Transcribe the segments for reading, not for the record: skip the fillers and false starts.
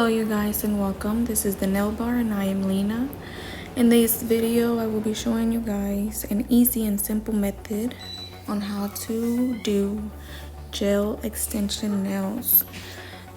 Hello you guys and welcome. This is the Nail Bar and I am Lena. In this video I will be showing you guys an easy and simple method on how to do gel extension nails.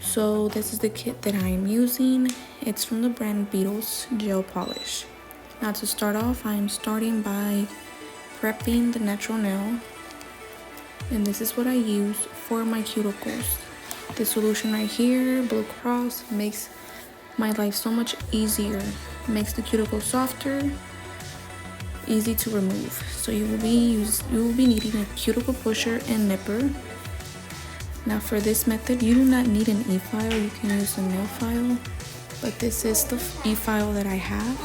So this is the kit that I am using. It's from the brand Beetles gel polish. Now to start off, I am starting by prepping the natural nail, and this is what I use for my cuticles. The solution right here, Blue Cross, makes my life so much easier. Makes the cuticle softer, easy to remove. So you will be needing a cuticle pusher and nipper. Now for this method, you do not need an EFile. You can use a nail file, but this is the EFile that I have.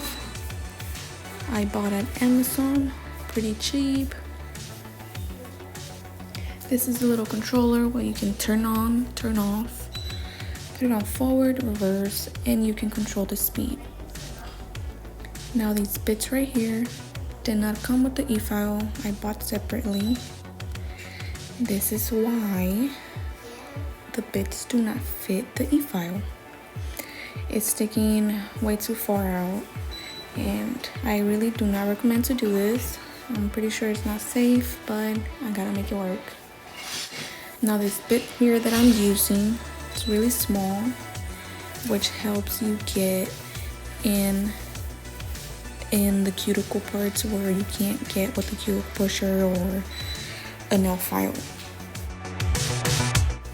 I bought at Amazon, pretty cheap. This is a little controller where you can turn on, turn off, put it on forward, reverse, and you can control the speed. Now these bits right here did not come with the EFile. I bought separately. This is why the bits do not fit the EFile. It's sticking way too far out, and I really do not recommend to do this. I'm pretty sure it's not safe, but I gotta make it work. Now this bit here that I'm using, it's really small, which helps you get in the cuticle parts where you can't get with the cuticle pusher or a nail file.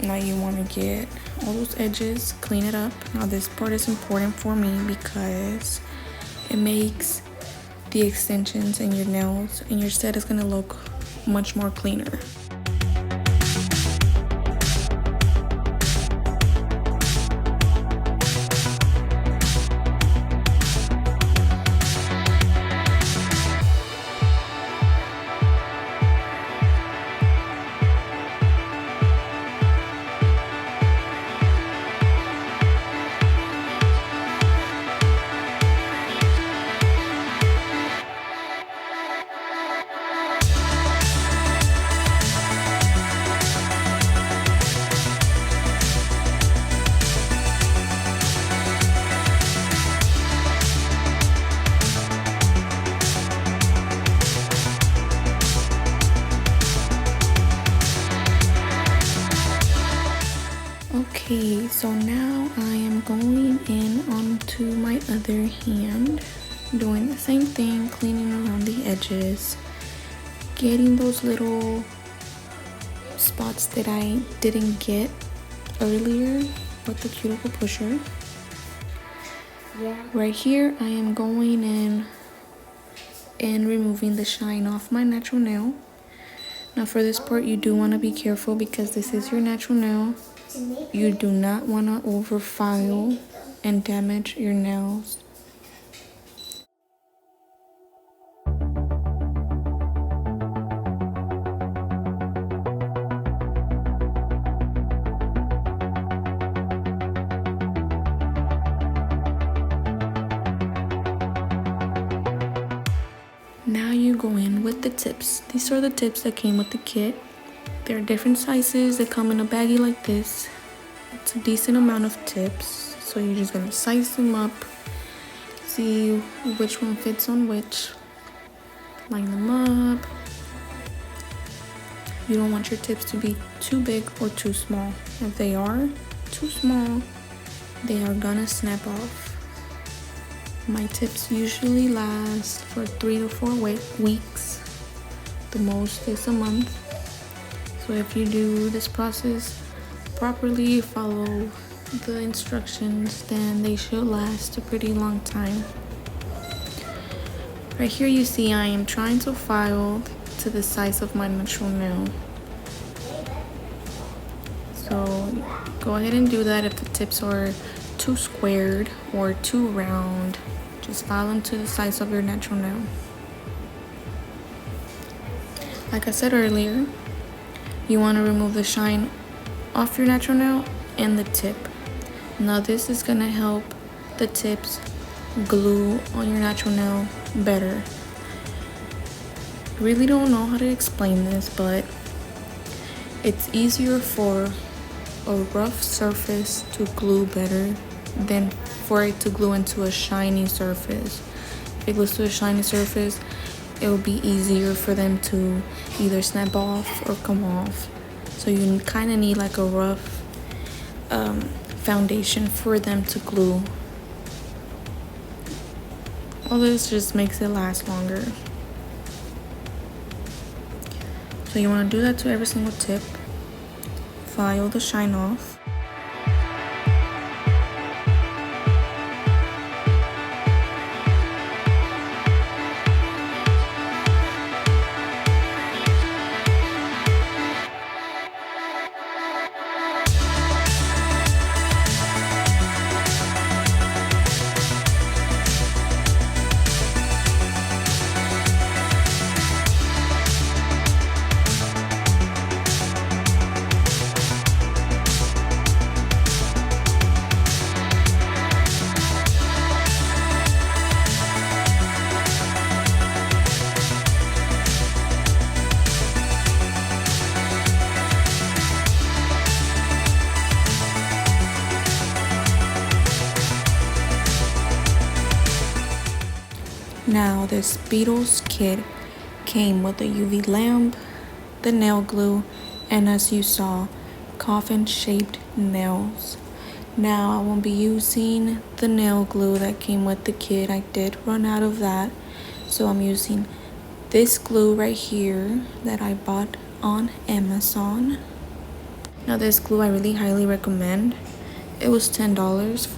Now you want to get all those edges, clean it up. Now this part is important for me because it makes the extensions in your nails and your set is going to look much more cleaner. Okay, so now I am going in onto my other hand, doing the same thing, cleaning around the edges, getting those little spots that I didn't get earlier with the cuticle pusher. Right here, I am going in and removing the shine off my natural nail. Now for this part, you do want to be careful because this is your natural nail. You do not want to overfile and damage your nails. Now you go in with the tips. These are the tips that came with the kit. There are different sizes that come in a baggie like this. It's a decent amount of tips, so you're just gonna size them up, see which one fits on which, line them up. You don't want your tips to be too big or too small. If they are too small, they are gonna snap off. My tips usually last for 3 to 4 weeks. The most is a month. So if you do this process properly, follow the instructions, then they should last a pretty long time. Right here you see I am trying to file to the size of my natural nail. So go ahead and do that. If the tips are too squared or too round, just file them to the size of your natural nail. Like I said earlier, you want to remove the shine off your natural nail and the tip. Now this is going to help the tips glue on your natural nail better. Really don't know how to explain this, but it's easier for a rough surface to glue better than for it to glue into a shiny surface. If it glues to a shiny surface, it will be easier for them to either snap off or come off. So you kind of need like a rough foundation for them to glue. All this just makes it last longer. So you want to do that to every single tip. File the shine off. Now this Beetles kit came with a UV lamp, the nail glue, and as you saw, coffin shaped nails. Now I won't be using the nail glue that came with the kit. I did run out of that, so I'm using this glue right here that I bought on Amazon. Now this glue I really highly recommend. It was $10.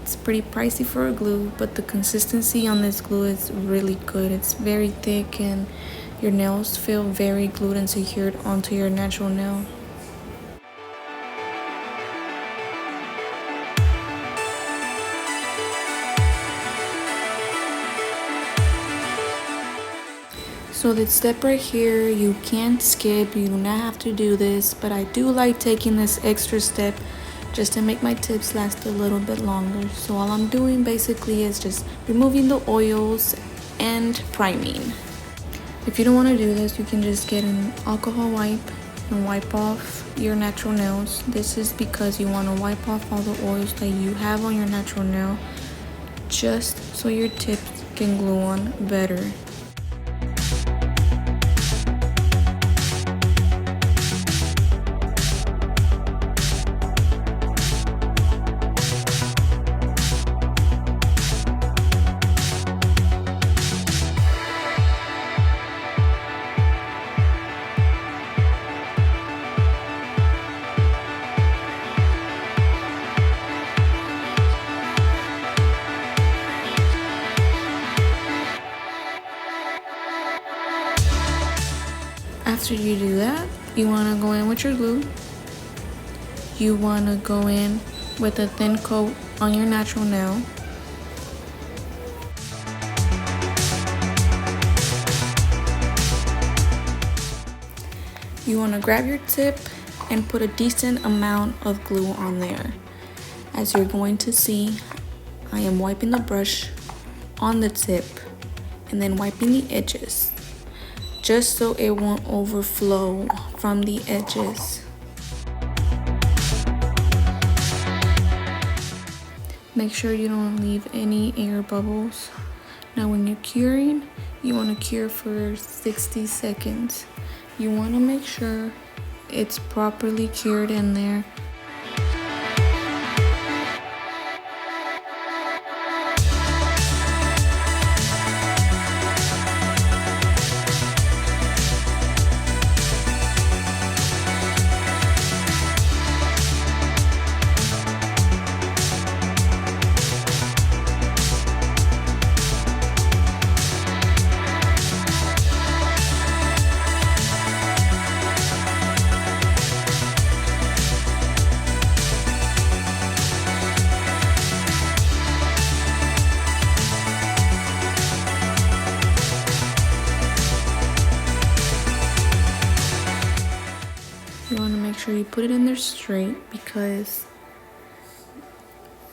It's pretty pricey for a glue, but the consistency on this glue is really good. It's very thick and your nails feel very glued and secured onto your natural nail. So this step right here, you can't skip. You do not have to do this, but I do like taking this extra step just to make my tips last a little bit longer. So all I'm doing basically is just removing the oils and priming. If you don't want to do this, you can just get an alcohol wipe and wipe off your natural nails. This is because you want to wipe off all the oils that you have on your natural nail, just so your tips can glue on better. After you do that, you want to go in with your glue. You want to go in with a thin coat on your natural nail. You want to grab your tip and put a decent amount of glue on there. As you're going to see, I am wiping the brush on the tip and then wiping the edges, just so it won't overflow from the edges. Make sure you don't leave any air bubbles. Now when you're curing, you want to cure for 60 seconds. You want to make sure it's properly cured in there. You want to make sure you put it in there straight, because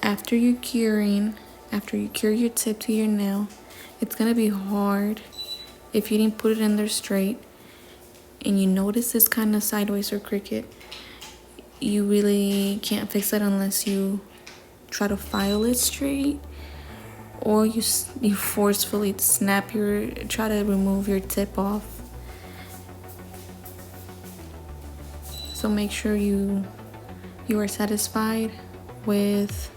after you cure your tip to your nail, it's going to be hard if you didn't put it in there straight and you notice it's kind of sideways or crooked. You really can't fix it unless you try to file it straight, or you forcefully try to remove your tip off. So make sure you are satisfied with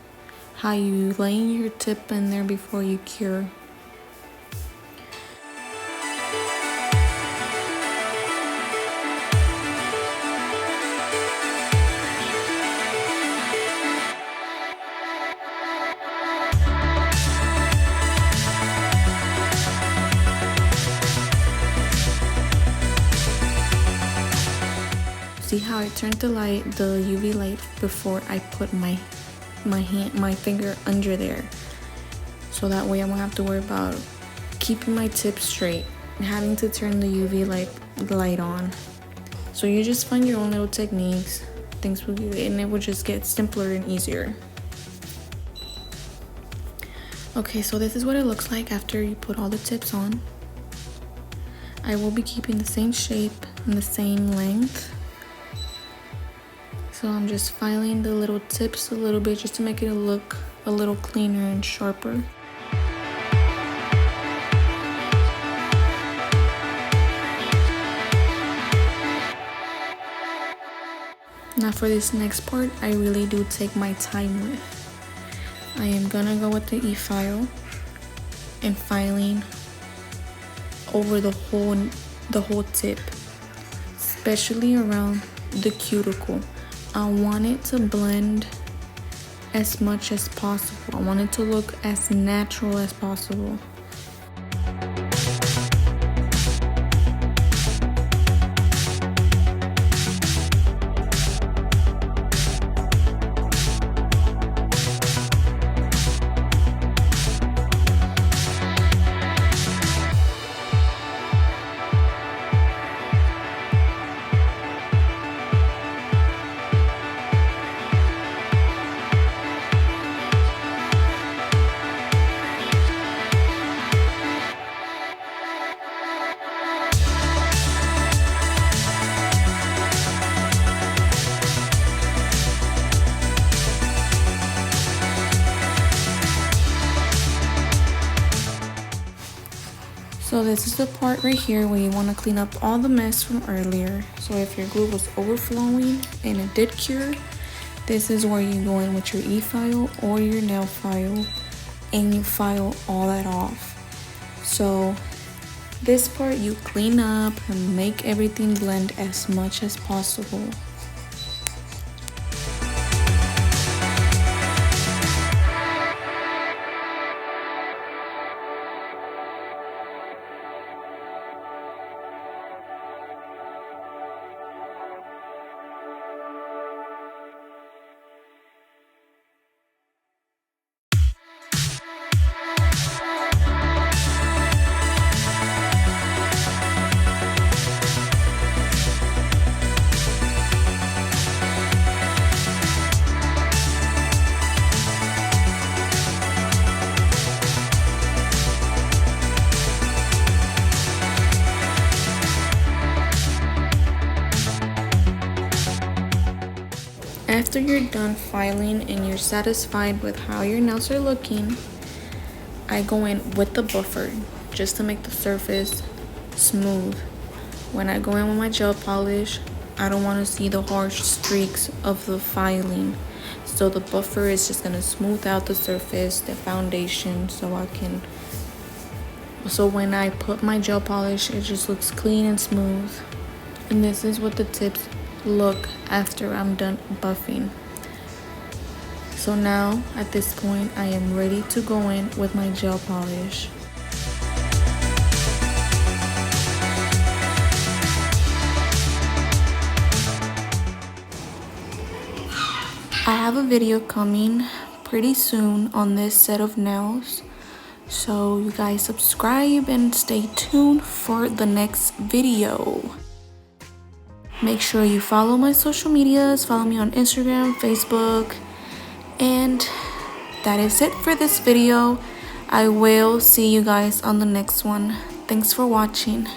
how you laying your tip in there before you cure. See how I turned the UV light before I put my finger under there, so that way I won't have to worry about keeping my tip straight and having to turn the UV light on. So you just find your own little techniques, and it will just get simpler and easier. Okay, so this is what it looks like after you put all the tips on. I will be keeping the same shape and the same length. So I'm just filing the little tips a little bit just to make it look a little cleaner and sharper. Now for this next part, I really do take my time with. I am gonna go with the EFile and filing over the whole tip, especially around the cuticle. I want it to blend as much as possible. I want it to look as natural as possible. So this is the part right here where you want to clean up all the mess from earlier. So if your glue was overflowing and it did cure, this is where you go in with your EFile or your nail file and you file all that off. So this part you clean up and make everything blend as much as possible. After you're done filing and you're satisfied with how your nails are looking, I go in with the buffer just to make the surface smooth. When I go in with my gel polish, I don't want to see the harsh streaks of the filing. So the buffer is just going to smooth out the surface, the foundation, so when I put my gel polish, it just looks clean and smooth. And this is what the tips look after I'm done buffing. So now at this point I am ready to go in with my gel polish. I have a video coming pretty soon on this set of nails, so you guys subscribe and stay tuned for the next video. Make sure you follow my social medias, follow me on Instagram, Facebook, and that is it for this video. I will see you guys on the next one. Thanks for watching.